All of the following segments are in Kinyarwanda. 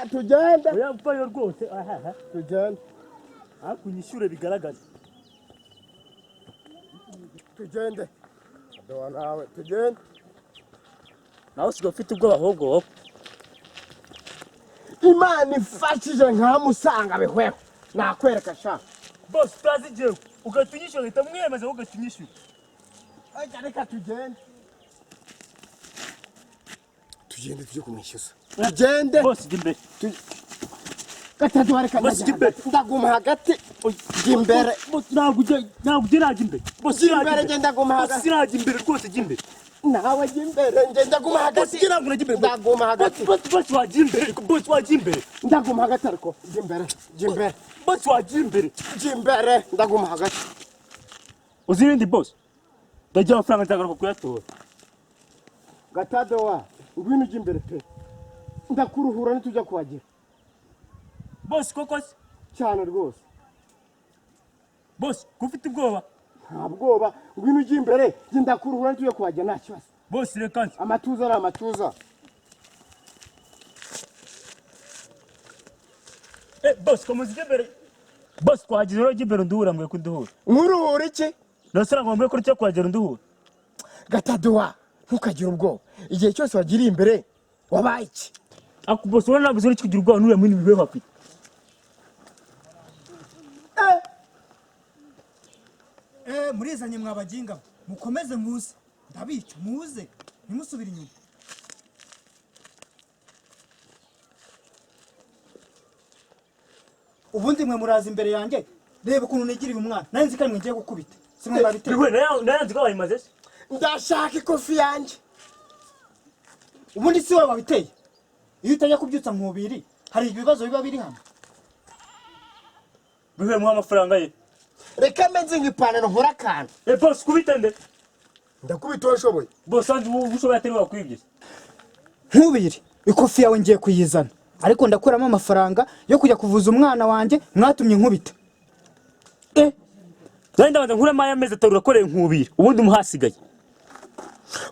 tugende oya mvayo rwose tugende akunyishure bigaragaza tugende adowa nawe tugende nawe usigaye ufite ubwoba ahubwo Imana ifashije nkamusanga bihweho nakwereka sha boss utazi jewe ugatunyishyura leta mwemeza ko ugatunyishyura reka tugende tujye kumwishyuza tugende boss jimbe gatatu bareka ndaguma hagati jimbere ntabwo najya imbere boss jimbere ngenda guma hagati sinajya imbere rwose jimbere nawe jimbere ngenda guma hagati ntabwo najya imbere ndaguma hagati boss wajya imbere boss wajya imbere ndaguma hagati ariko jimbere boss wajya imbere jimbere ndaguma hagati uzi ibindi boss ndajya amafaranga nzagaruka kuyatora gatadowa ngwino ujya imbere pe ndakuruhura nitujya kuhagera boss koko se cyane rwose boss kufite ubwoba nta bwoba ngwino ujya imbere ndakuruhura nitujya kuhagera nta kibazo boss reka nzi amatuza ari amatuza boss komuzije imbere boss twagize rero imbere nduhura mwe kunduhura nkuruhura iki nasara ngombe ko cyo kwagera nduhura gatadowa ntukagire ubwoba igihe cyose wagiriye imbere wabaye iki boss urabona nabuze n'icyo kugira ubwoba nuriya muri bibeho afite murizanye mwabaginga mukomeze muze ndabica muze ntimusubire inyuma ubundi mwe muraza imbere yanjye reba ukuntu nigiriye umwana nari nzi ko ari mwe ngiye gukubita simwe babiteye nayanze ko bayimaze se ndashaka ikofi yanjye ubundi si wowe wabiteye iyo utajya kubyutsa nkubiri hari ibibazo biba biri hano bibe muha amafaranga ye reka menze nk'ipantaro nkora akantu boss kubita nde ndakubita uwo nshoboye boss anzi ushoboye atari wakwibye nkubiri ikofi yawe ngiye kuyizana ariko ndakuramo amafaranga yo kujya kuvuza umwana wanjye mwatumye nkubita Zenda banza nkurama ya meze atarura koreye nkubira ubundi muhasigaye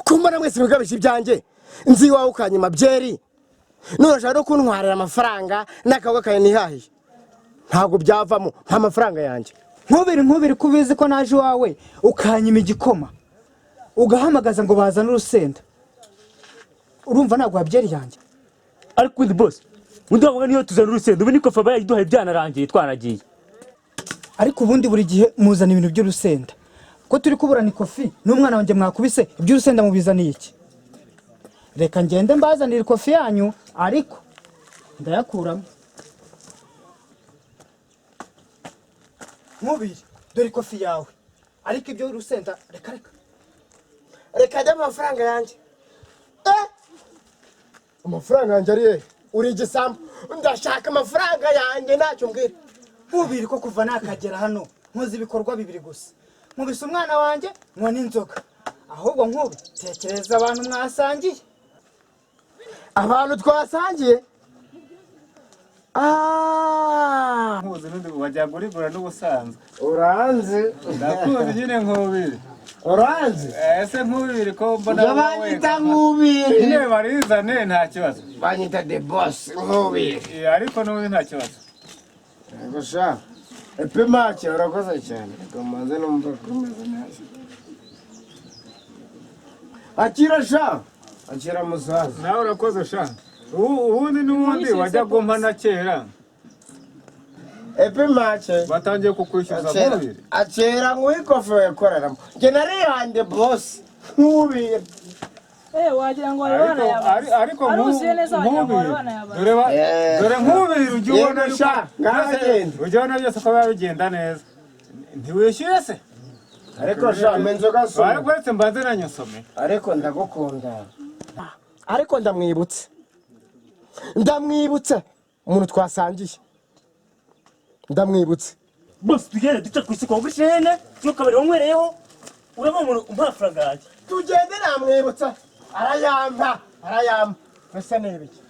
kumbona mwese mugabisha ibyanjye nzi wawe ukanyima byeri nurashaka no kuntwarira amafaranga n'akagoga kawe nihahiye ntabwo byavamo nta mafaranga yanjye nkubiri kubizi ko naje iwawe ukanyima igikoma ugahamagaza ngo bazane urusenda urumva ntabwo wabyeri yanjye ariko undi boss undi wavuga niyo tuzana urusenda ubu niko faba yayiduhaye byanarangiye twanagiye ariko ubundi buri gihe muzana ibintu by'urusenda ko turi kuburana ikofi n'umwana wanjye mwakubise iby'urusenda mubizaniye iki reka ngende mbazanira ikofi yanyu ariko ndayakuramo nkubiri dore ikofi yawe ariko ibyo urusenda reka ajya amafaranga yanjye amafaranga yanjye ari he uri igisambu ndashaka amafaranga yanjye ntacyo mbwira nkubiri ko kuva nakagera hano nkoze ibikorwa bibiri gusa nkubise umwana wanjye nywa n'inzoga ahubwo nk'ubu tekereza abantu mwasangiye abantu twasangiye nkuzi n'undi wajyaga urigura n'ubusanzwe uranzi ndakuzi nyine nkubiri uranzi ese nkubiri ko mbona banyita nkubiri nyine barizane nta kibazo banyita the boss nkubiri ariko n'ubundi nta kibazo gusa epe make urakoze cyane tumaze numva kumeze neza akira sha akira musaza nawe urakoze sha ubundi n'ubundi wajya gumpa na kera epe make batangiye kukwishyuza nkubiri akera nk'uwikofe yakoreramo njye narihande boss nkubiri wagira ngo wari wanayabaze ariko aruzuye neza wagira ngo wari wanayabaze dore nkubiri ujya ubona ujya ubona byose ko biba bigenda neza ntiwishyuye se ariko sha menzoga soma ariko uretse mbanze nanyosome ariko ndagukunda ariko ndamwibutse umuntu twasangiye ndamwibutse boss tugende duca ku isoko gushene tukabari wanywereyeho urabona umuntu amafaranga yanjye tugende namwibutsa arayampa mbese n'ibiki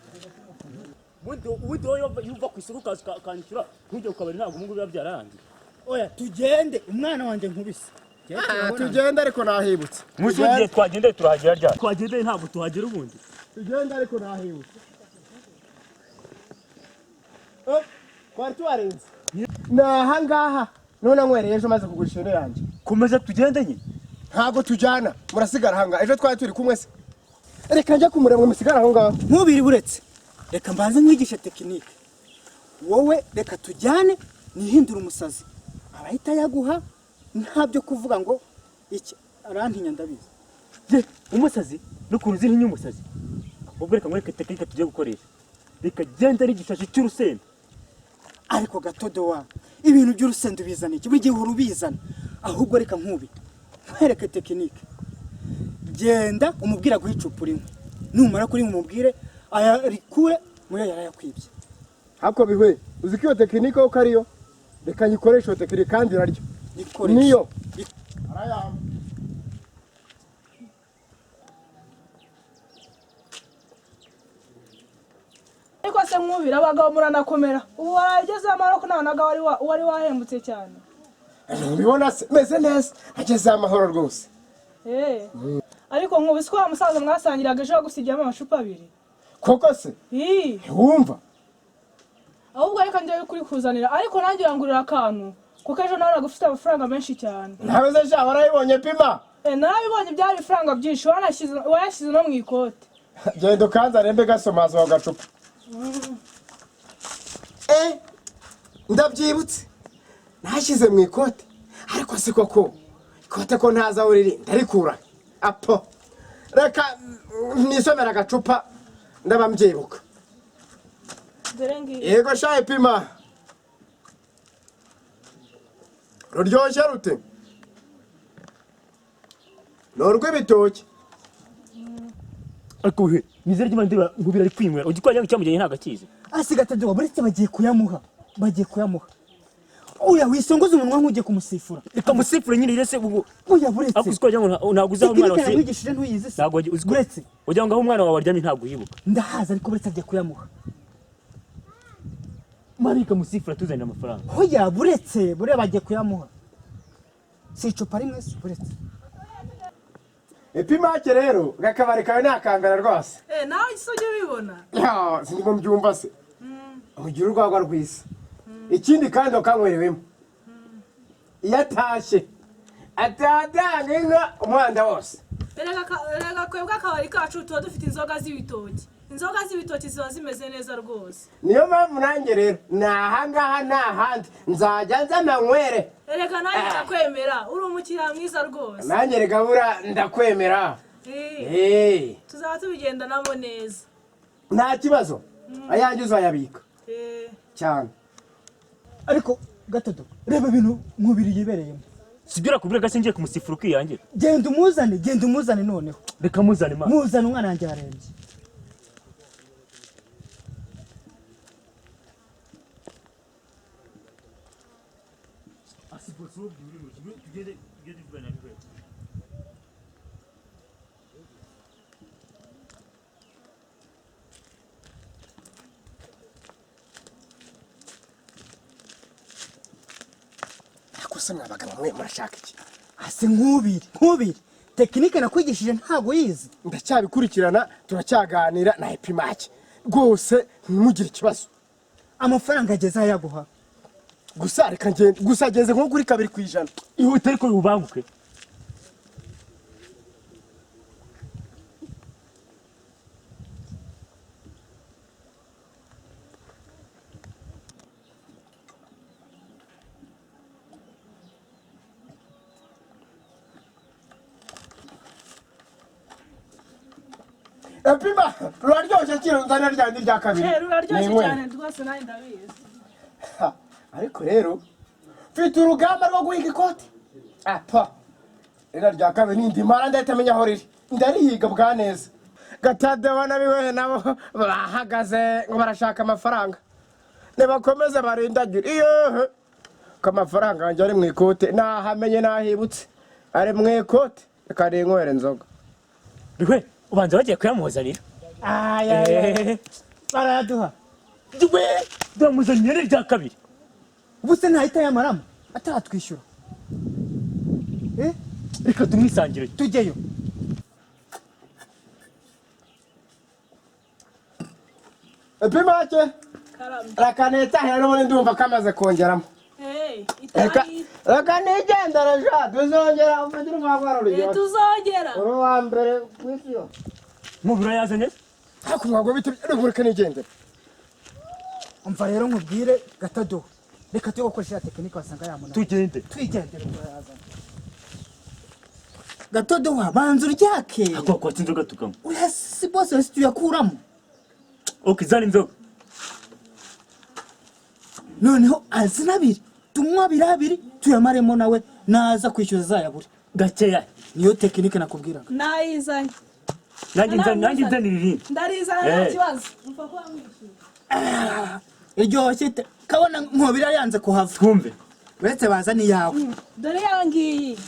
ubundi wowe yuva ku isoko ukanyishyura ntujye ku kabari ntabwo umungu biba byararangiye oya tugende umwana wanjye nkubise tugende ariko nahibutse musi w'igihe twagendeye turahagera ryari twagendeye ntabwo tuhagera ubundi tugende ariko nahibutse twari tuwarenze ni ahangaha none nkwereye ejo maze kugurisha ihene yanjye. komeza tugende nyine. Ntabwo tujyana murasigara ahangaha, ejo twari turi kumwe se. Reka njya kumureba musigara aho ngaho. Nkubiri buretse reka mbanze nkwigishe tekinike. Wowe reka tujyane nihindura umusazi arahita yaguha ntabyo kuvuga ngo iki arantinya ndabizi. Je umusazi n'ukuntu ziri nk'umusazi. Ubwo reka mwereke tekinike tugiye gukoresha. Reka genda ari igishashi cy'urusenda. Ariko gatodo wa ibintu by'urusenda bizana iki buri gihe urubizana. Ahubwo reka nkubi nkwereke tekinike. Genda umubwira guhicupura inkwi numara kuri umubwire ayarikure muyo yarayakwibye. Hako bihwe uziko iyo tekinike uko ariyo, reka nyikoresha iyo tekinike kandi naryo niyo arayamba. Ariko se Nkubiri abagabo muranakomera. Ubu warageze amaroko nabonaga wari wahembutse cyane. Ubibona se meze neza ageze amahoro rwose. Ariko Nkubiri siko wa musaza mwasangiraga ejo gusigiramo amacupa abiri. Koko se wumva ahubwo reka njye kuri kuzanira ariko nanjye urangurira akantu kuko ejo nawe nagufite amafaranga menshi cyane. Nawe se sha warayibonye pima? Narabibonye byari ibifaranga byinshi wayashyize no mu ikote. Genda ukanza rembe gasomaza wa gacupa. Ndabyibutse nashyize mu ikote ariko si koko ikote ko ntaza uriri ndarikura apo. Reka nisomera agacupa ndabambyibuka. Yego shaye pima. Ruryoshye rute? Norw'ibitoki. Ariko we nizere cyane ndiba Nkubiri ari kwinywera. Ugikwanya cyamujyanye nta gakize. Asigatado baretse bagiye kuyamuha. Oya wisongoza umunwa nk'ugiye kumusifura. Reka musifure nyine irese ubwo. Oya buretse. Akusko ajya ngo naguzaho umwana wase. Nkwigishije ntuyizi se. Ntabwo uzburetse. Ujya ngo umwana wawe aryamye ntabwo yibuka. Ndahaza ariko buretse agiye kuyamuha. Marika musifura tuzanira amafaranga. Oya buretse bagiye kuyamuha. Si icupa rimwe se buretse. Epimake rero gakabari kawe nakangana rwose. Nawe isojye bibona. Sindimo mbyumva se. Ugira urwagwa rwisa. Ikindi kandi okanywerewemo. Yatashe. Atadanga inka umwanda wose. Erega kwebwe akabari kacu tuba dufite inzoga z'ibitoki. Inzoga z'ibitoki ziba zimeze neza rwose. Niyo mpamvu nanjye rero nahangaha ntahandi nzajya nza manywere. Erega nanjye ndakwemera uri umukiriya mwiza rwose. Nanjye rega bura ndakwemera. Tuzaba tubigendanamo neza. Nta kibazo. Ayanjye uzayabika. Cyane. Ariko gatodo reba ibintu Nkubiri yibereyemo. Sibyura kubira gasingiye kumusifura ukiyangira. Genda umuzane noneho. Reka muzane ma. Muzane umwana yanjye arembye. Akose mwabaga mwe murashaka iki? Ase Nkubiri tekinike nakwigishije ntago yizi. Ndacyabikurikirana turacyaganira na Epimake. Rwose ntimugire ikibazo. Amafaranga ageze ayaguha. Gusa reka ngende gusa ageze nko kuri 2%. Ihute ariko ubanguke. Epima ruraryoshye kiri nzana ryandi rya kabiri. Ruraryoshye cyane rwose nawe ndabizi. Ariko rero mfite urugamba rwo guhiga ikote. Apa. Ira rya kabiri ndimara ndatamenya aho riri. Ndarihiga bwa neza. Gatade wana biwe nabo bahagaze ngo barashaka amafaranga. Nebakomeze barindagira. Iyo kamafaranga anje ari mu ikote nahamenye nahibutse. Ari mu ikote kari inkwere nzoga. Biwe ubanza bagiye kuyamuzanira. Barayaduha. Diwe ndamuzanira rya kabiri. Ubuse ntahita yamaramo atatwishyura. Reka tumwisangire tujyeyo. Epimake karame reka nitahira n'ubundi ndumva kamaze kongeramo reka nigendera ja tuzongera ufite urwagwa ruryoshye tuzongera uri uwa mbere ku isi yose Mubura yazanye? ariko urwagwa bite reka nigendera umva rero nkubwire Gatadowa reka tuye gukoresha tekinike wasanga yamunaniye Tugende. twigendere yazana Gatadowa banza uryake Ako kwatsi inzoga tukamo. oya si bose wese tuyakuramo Okay, zana inzoga. noneho azina abiri tunywa abiri tuyamaremo nawe naza kwishyuza zayabure Gakeya. niyo tekinike nakubwiraga nayizanye Nanjye nzanira irindi. ndarizana nta kibazo umva ko wamwishyuye iryoshye kabona nkobira yanze kuhava Twumve. uretse baza niyawe dore yangiyi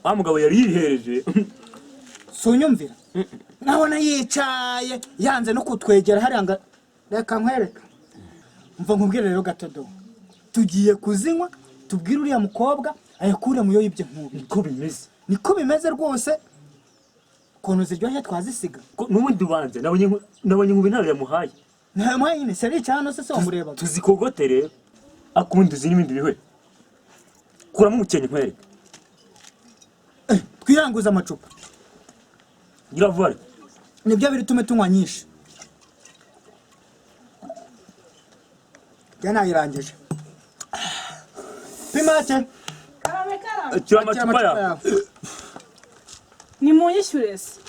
Wa mugabo yari yihereje. sunyumvira nkabona yicaye yanze no kutwegera hariya nga reka nkwereka mva nkubwire rero Gatadowa tugiye kuzinywa tubwire uriya mukobwa ayakure mu yo yibye nkubi niko bimeze rwose ukuntu ziryoshye twazisiga N'ubundi ubanze nabonye inkubi ntayo yamuhaye. nta mwanya seri cyane se wamurebaga Tuzikogote rero. Akundi uzi n'ibindi bihe. Kuramo umukenye nkwereke. twiranguza amacupa Gira vuba. nibyo biritume tunywa nyinshi yanayirangije pimake karame Akira amacupa yawe. nimunyishyure se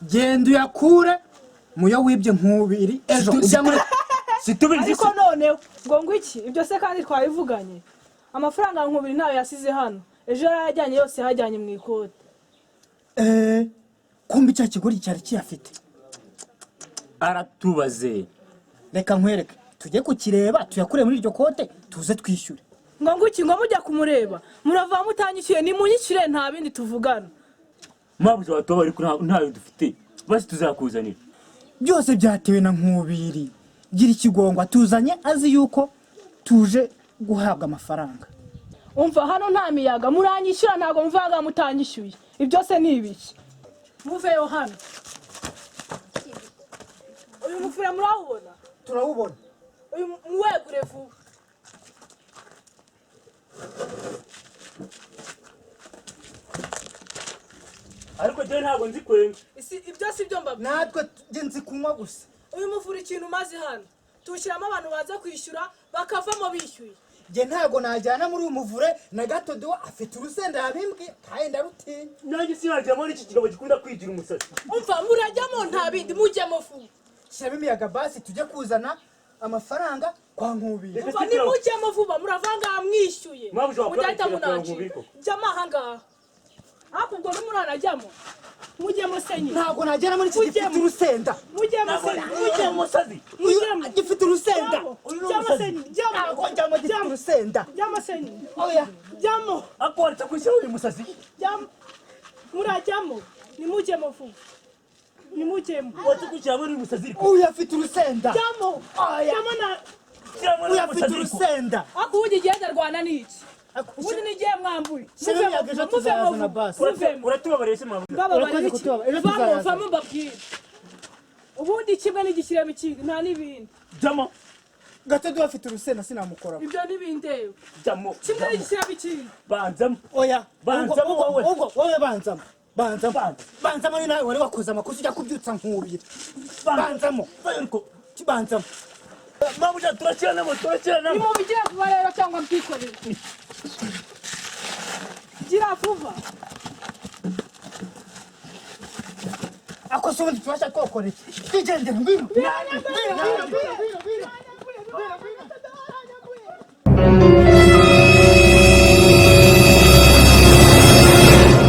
genda uyakure mu yo wibye nkubiri ejo ujya muri Situbizi. ariko noneho ngo ngwiki ibyo se kandi twabivuganye amafaranga nkubiri ntayo yasize hano ejo yarajyanye yose yajyanye mu ikote kumbi cya kigori cyari kiyafite Aratubaze. reka nkwereke tujye kukireba tuyakure muri iryo kote tuze twishyure ngo ngwiki ngo mujya kumureba murava mutanyishyuye nimunyishyure nta bindi tuvugana Mabuze watoba ariko ntayo dufite. Basi tuzakuzanira. byose byatewe na nkubiri gira ikigongwa tuzanye azi yuko tuje guhabwa amafaranga umva hano nta miyaga muranyishyura ntabwo mvaga mutanyishyuye ibyo se ni ibiki muveyo hano uyu mufure murawubona turawubona uyu muwegure vuba Ariko je ntabwo nzi kwenga. ibyo si byo mbabwira natwe nzi kunywa gusa uyu mufure ikintu umaze hano tuwushyiramo abantu baza kwishyura bakavamo bishyuye njye ntabwo najyana muri uyu muvure na Gatadowa afite urusenda yabimbwiye kandi ndarutinya Nanjye sinajyamo n'iki kigabo gikunda kwigira umusazi. umva murajyamo nta bindi mujyemo vuba shyiramo imiyaga basi tujye kuzana amafaranga kwa nkubiri umva nimujyemo vuba muravanga mwishyuye Mabuze wakora mudahita ikintu kwa munanjye Nkubiko. jyamo ahangaha ariko ubwo ntimuranajyamo mujyemo senyi ntabwo najyana muri iki gifite urusenda mujyemo senyi Mujye umusazi. mujyemo gifite urusenda jyamo senyi ntabwo njyamo gifite urusenda jyamo senyi oya jyamo Akwarita kwishyura uyu musazi. jyamo murajyamo nimujyemo vuba nimujyemo Wati kwishyura muri uyu musazi. uyu afite urusenda jyamo oya jyamo na uyu afite urusenda ariko ubundi igenda arwana n'iki ubundi nigiye mwambuye Shyiramo imiyaga ejo tuzayazana basi Uratubabareye se mwabuze. Urakoze kutuba, ejo tuzayazana. vamo mbabwire ubundi kimwe n'igishyiramo ikindi nta n'ibindi Jamo. Gatadowa afite urusenda sinamukoraho ibyo n'ibindewe Jamo. kimwe n'igishyiramo ikindi Banzamo. oya Banzamo wowe. wowe banzamo banzamo ni nawe wari wakoze amakosa ujya kubyutsa nkubiri banzamo Ariko banzamo mabuze turakiranamo. nimubigire vuba rero cyangwa mbyikorere gira vuba ako se ubundi tubasha twokoreye twigendere ngwino